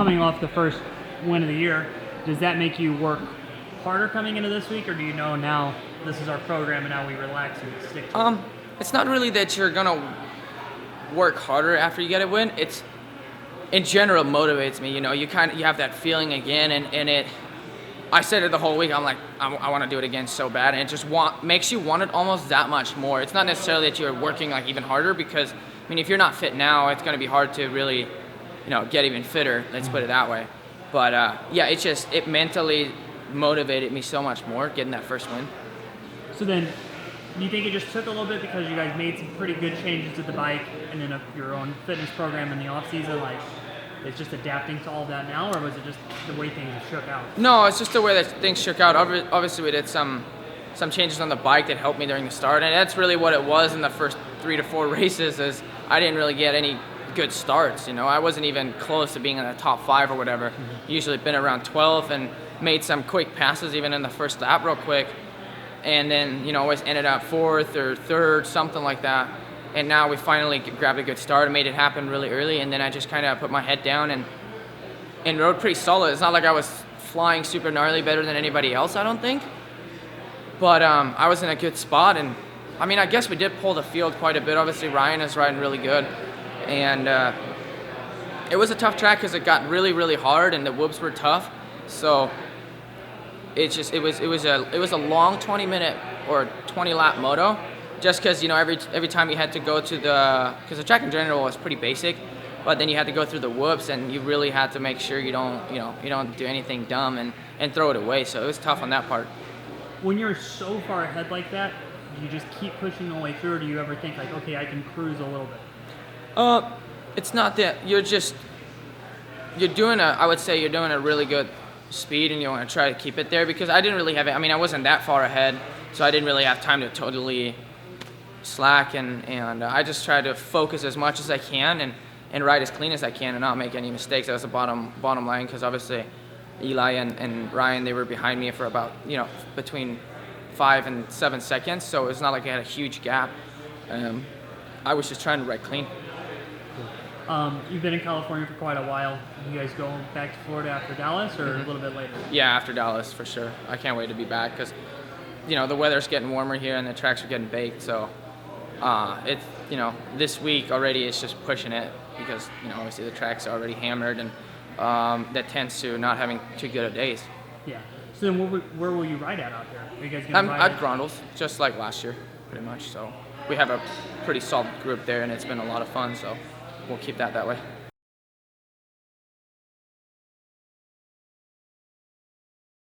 coming off the first win of the year, does that make you work harder coming into this week, or do you know now this is our program and now we relax and stick to it? It's not really that you're gonna work harder after you get a win. It's in general motivates me. You know, you have that feeling again, and it. I said it the whole week. I'm like, I want to do it again so bad, and it just makes you want it almost that much more. It's not necessarily that you're working like even harder, because I mean, if you're not fit now, it's going to be hard to really, you know, get even fitter. Let's put it that way. But yeah, it mentally motivated me so much more getting that first win. So then, do you think it just took a little bit because you guys made some pretty good changes to the bike and then your own fitness program in the off season, like? It's just adapting to all that now, or was it just the way things shook out? No, it's just the way that things shook out. Obviously, we did some changes on the bike that helped me during the start, and that's really what it was in the first 3 to 4 races. Is I didn't really get any good starts. You know, I wasn't even close to being in the top 5 or whatever. Usually been around 12 and made some quick passes even in the first lap real quick, and then, you know, always ended up 4th or 3rd, something like that. And now we finally grabbed a good start and made it happen really early, and then I just kind of put my head down and rode pretty solid. It's not like I was flying super gnarly better than anybody else, I don't think. But I was in a good spot, and I mean, I guess we did pull the field quite a bit. Obviously, Ryan is riding really good, and it was a tough track because it got really, really hard, and the whoops were tough. So it was a long 20-minute or 20-lap moto. Just because, you know, every time you had to go to because the track in general was pretty basic, but then you had to go through the whoops, and you really had to make sure you don't do anything dumb and throw it away. So it was tough on that part. When you're so far ahead like that, do you just keep pushing the way through, or do you ever think like, okay, I can cruise a little bit? It's not that I would say you're doing a really good speed, and you want to try to keep it there, because I didn't really have it. I mean, I wasn't that far ahead, so I didn't really have time to totally slack, and I just try to focus as much as I can and ride as clean as I can and not make any mistakes. That was the bottom line, because obviously Eli and Ryan, they were behind me for about, you know, between 5 and 7 seconds, so it's not like I had a huge gap. I was just trying to ride clean. You've been in California for quite a while. You guys go back to Florida after Dallas, or a little bit later? Yeah, after Dallas for sure. I can't wait to be back, because, you know, the weather's getting warmer here and the tracks are getting baked, so it's, you know, this week already it's just pushing it, because, you know, obviously the track's are already hammered, and that tends to not having too good of days. Yeah. So then where will you ride at out there? Are you guys going to ride at Grundles, just like last year, pretty much. So we have a pretty solid group there, and it's been a lot of fun, so we'll keep that way.